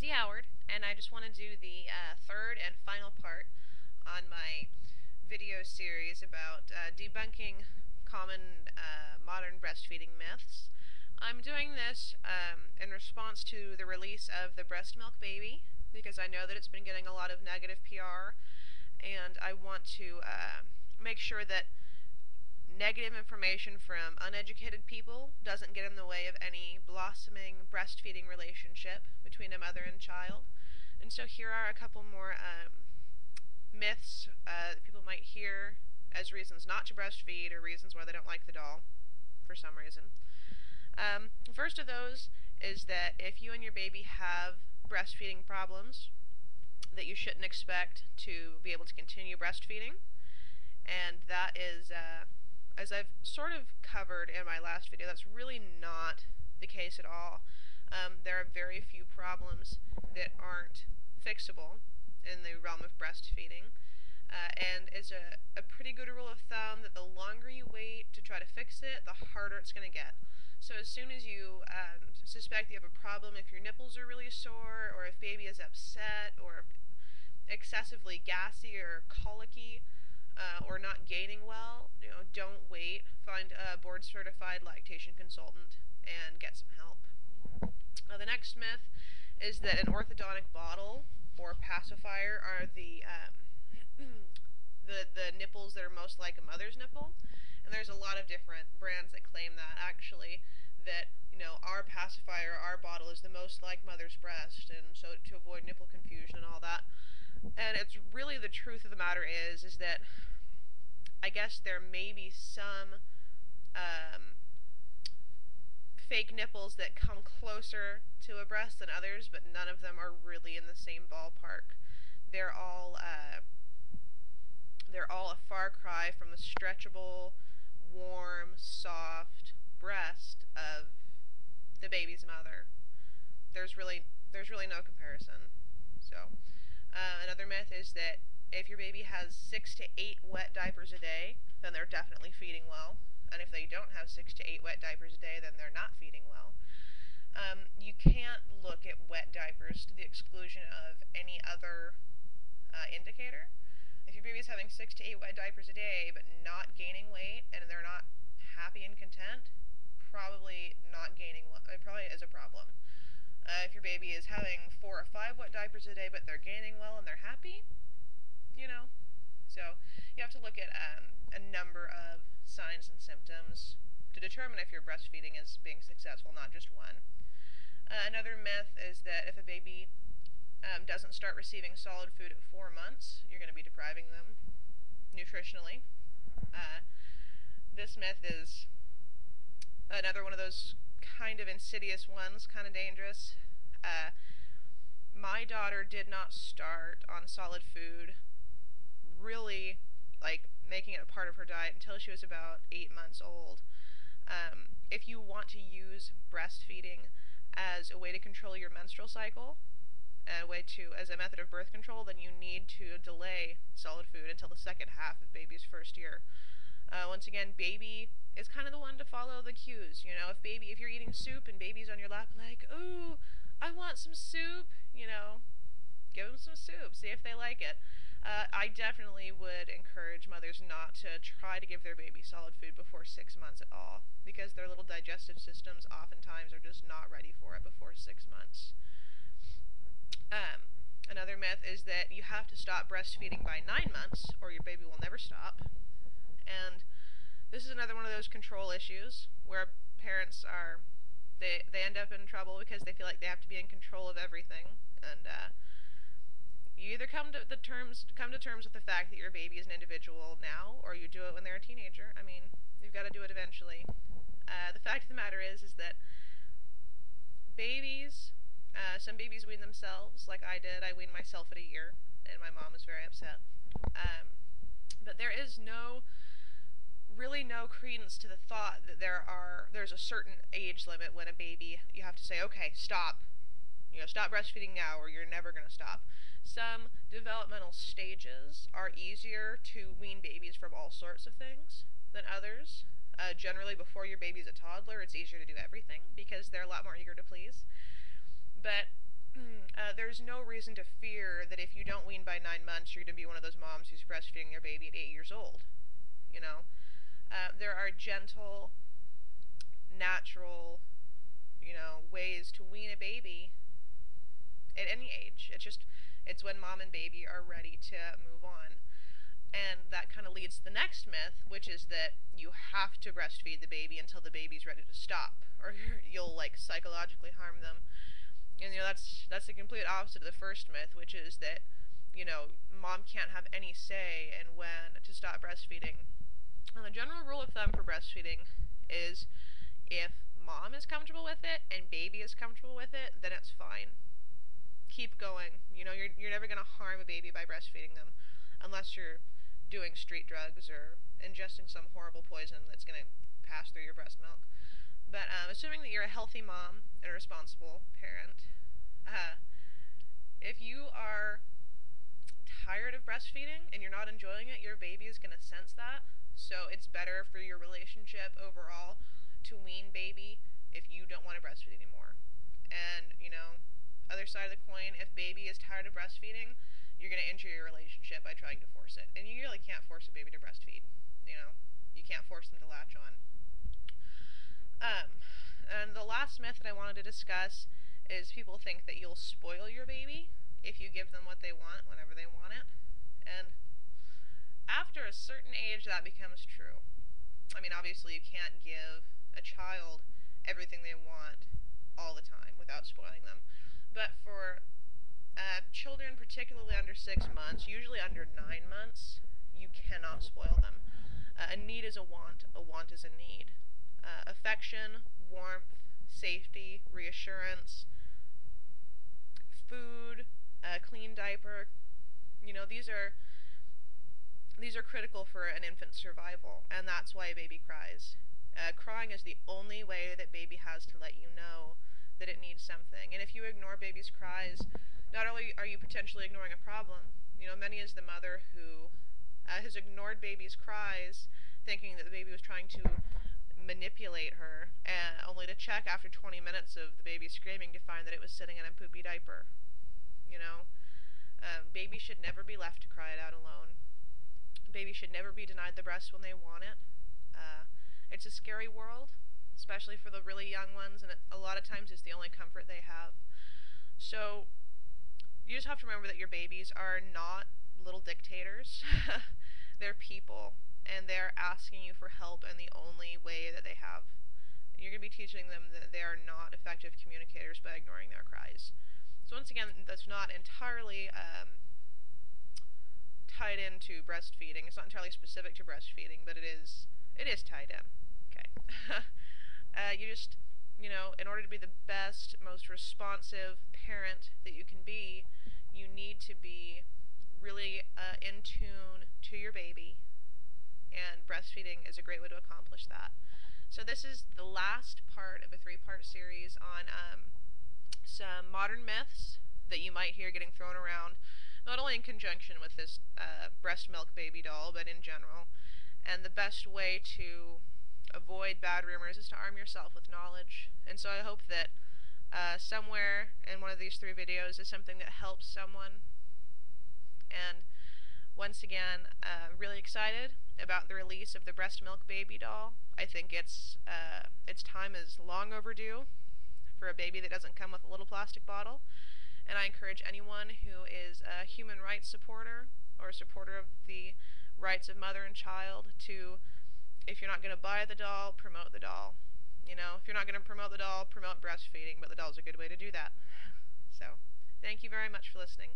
Howard, and I just want to do the third and final part on my video series about debunking common modern breastfeeding myths. I'm doing this in response to the release of the breast milk baby, because I know that it's been getting a lot of negative PR, and I want to make sure that negative information from uneducated people doesn't get in the way of any blossoming breastfeeding relationship between a mother and child. And so here are a couple more myths that people might hear as reasons not to breastfeed or reasons why they don't like the doll for some reason. The first of those is that if you and your baby have breastfeeding problems, that you shouldn't expect to be able to continue breastfeeding. And that is as I've sort of covered in my last video, that's really not the case at all. There are very few problems that aren't fixable in the realm of breastfeeding. And it's a pretty good rule of thumb that the longer you wait to try to fix it, the harder it's going to get. So as soon as you suspect you have a problem, if your nipples are really sore, or if baby is upset, or excessively gassy or colicky, or not gaining well, don't wait. Find a board-certified lactation consultant and get some help. The next myth is that an orthodontic bottle or pacifier are the nipples that are most like a mother's nipple. And there's a lot of different brands that claim that, actually, that our pacifier, our bottle, is the most like mother's breast, and so to avoid nipple confusion and all that. And it's really, the truth of the matter is that I guess there may be some fake nipples that come closer to a breast than others, but none of them are really in the same ballpark. They're all a far cry from the stretchable, warm, soft breast of the baby's mother. There's really no comparison. So another myth is that if your baby has 6 to 8 wet diapers a day, then they're definitely feeding well. And if they don't have 6 to 8 wet diapers a day, then they're not feeding well. You can't look at wet diapers to the exclusion of any other indicator. If your baby's having 6 to 8 wet diapers a day but not gaining weight and they're not happy and content, probably not gaining weight. It probably is a problem. If your baby is having 4 or 5 wet diapers a day but they're gaining well and they're happy, so you have to look at a number of signs and symptoms to determine if your breastfeeding is being successful, not just one. Another myth is that if a baby doesn't start receiving solid food at 4 months, you're going to be depriving them nutritionally. This myth is another one of those kind of insidious ones, kind of dangerous. My daughter did not start on solid food, really making it a part of her diet, until she was about 8 months old. If you want to use breastfeeding as a way to control your menstrual cycle, as a method of birth control, then you need to delay solid food until the second half of baby's first year. Once again, baby is kind of the one to follow the cues. If you're eating soup and baby's on your lap, like, ooh, I want some soup, give them some soup, see if they like it. I definitely would encourage mothers not to try to give their baby solid food before 6 months at all, because their little digestive systems oftentimes are just not ready for it before 6 months. Another myth is that you have to stop breastfeeding by 9 months or your baby will never stop. And this is another one of those control issues where parents they end up in trouble because they feel like they have to be in control of everything. And you either come to terms with the fact that your baby is an individual now, or you do it when they're a teenager. I mean, you've got to do it eventually. The fact of the matter is that babies, some babies wean themselves, like I did. I weaned myself at a year, and my mom was very upset. But there is really no credence to the thought that there's a certain age limit when a baby, you have to say, okay, stop. Stop breastfeeding now or you're never going to stop. Some developmental stages are easier to wean babies from all sorts of things than others. Generally, before your baby's a toddler, it's easier to do everything because they're a lot more eager to please. But there's no reason to fear that if you don't wean by 9 months, you're going to be one of those moms who's breastfeeding their baby at 8 years old. You know, there are gentle, natural, ways to wean a baby at any age. It's when mom and baby are ready to move on. And that kind of leads to the next myth, which is that you have to breastfeed the baby until the baby's ready to stop, or you'll like psychologically harm them. And that's the complete opposite of the first myth, which is that mom can't have any say in when to stop breastfeeding. And the general rule of thumb for breastfeeding is if mom is comfortable with it and baby is comfortable with it, then it's fine. Keep going. You're never going to harm a baby by breastfeeding them unless you're doing street drugs or ingesting some horrible poison that's going to pass through your breast milk. But assuming that you're a healthy mom and a responsible parent, if you are tired of breastfeeding and you're not enjoying it, your baby is going to sense that. So it's better for your relationship overall to wean baby if you don't want to breastfeed anymore. And, other side of the coin, if baby is tired of breastfeeding, you're going to injure your relationship by trying to force it. And you really can't force a baby to breastfeed. You can't force them to latch on. And the last myth that I wanted to discuss is people think that you'll spoil your baby if you give them what they want whenever they want it. And after a certain age, that becomes true. I mean, obviously you can't give a child everything they want all the time without spoiling them. But for children, particularly under 6 months, usually under 9 months, you cannot spoil them. A need is a want is a need. Affection, warmth, safety, reassurance, food, a clean diaper, these are critical for an infant's survival, and that's why a baby cries. Crying is the only way that baby has to let you know that it needs something. And if you ignore baby's cries, not only are you potentially ignoring a problem, many is the mother who has ignored baby's cries, thinking that the baby was trying to manipulate her, and only to check after 20 minutes of the baby screaming to find that it was sitting in a poopy diaper. Baby should never be left to cry it out alone. Baby should never be denied the breast when they want it. It's a scary world, especially for the really young ones, and a lot of times it's the only comfort they have. So you just have to remember that your babies are not little dictators. They're people, and they're asking you for help in the only way that they have. And you're going to be teaching them that they are not effective communicators by ignoring their cries. So once again, that's not entirely tied into breastfeeding. It's not entirely specific to breastfeeding, but it is tied in. Okay. You just, in order to be the best, most responsive parent that you can be, you need to be really in tune to your baby, and breastfeeding is a great way to accomplish that. So this is the last part of a 3-part series on some modern myths that you might hear getting thrown around, not only in conjunction with this breast milk baby doll, but in general. And the best way to avoid bad rumors is to arm yourself with knowledge. And so I hope that somewhere in one of these 3 videos is something that helps someone. And once again, really excited about the release of the breast milk baby doll. I think its time is long overdue for a baby that doesn't come with a little plastic bottle. And I encourage anyone who is a human rights supporter or a supporter of the rights of mother and child to, if you're not going to buy the doll, promote the doll. If you're not going to promote the doll, promote breastfeeding, but the doll's a good way to do that. So, thank you very much for listening.